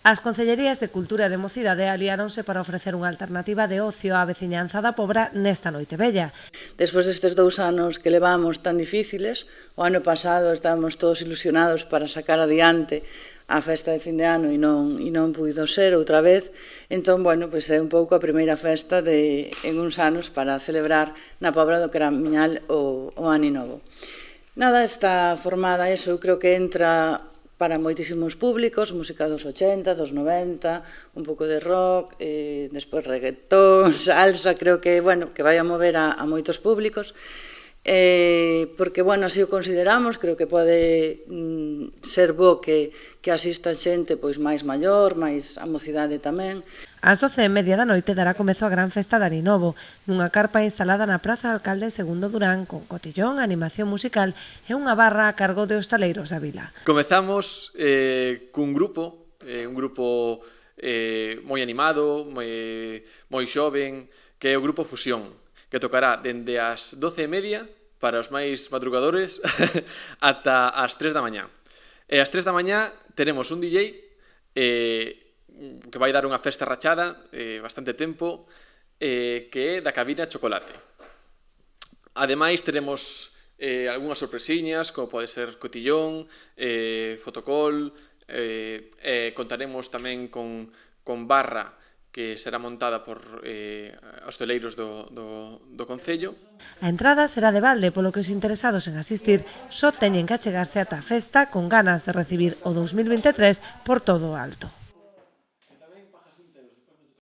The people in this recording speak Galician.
As Concellerías de Cultura e de Mocidade aliáronse para ofrecer unha alternativa de ocio á veciñanza da Pobra nesta noite vella. Despois destes 2 anos que levamos tan difíciles, o ano pasado estábamos todos ilusionados para sacar adiante a festa de fin de ano e non puido ser outra vez. Entón, bueno, pois é un pouco a primeira festa en uns anos para celebrar na Pobra do Caramiñal o Ano Novo. Nada, está formada eso, eu creo que entra para moitísimos públicos, música dos 80, dos 90, un pouco de rock, despois reggaetón, salsa, creo que, bueno, que vai a mover a moitos públicos, porque, bueno, así o consideramos, creo que pode ser bo que asista xente pois máis maior, máis a mocidade tamén. Ás 12:30 da noite dará comezo a gran festa de Ano Novo, nunha carpa instalada na Praza Alcalde Segundo Durán, con cotillón, animación musical e unha barra a cargo de hostaleiros da vila. Comezamos cun grupo, moi animado, moi xoven, que é o Grupo Fusión, que tocará dende as 12:30 para os máis madrugadores ata as 3 da mañá. E ás 3 da mañá teremos un DJ que vai dar unha festa rachada bastante tempo, que é da Cabina Chocolate. Ademais, teremos algunhas sorpresiñas, como pode ser cotillón, fotocall, contaremos tamén con barra que será montada por hostaleiros do Concello. A entrada será de balde, polo que os interesados en asistir só teñen que achegarse ata a festa con ganas de recibir o 2023 por todo o alto.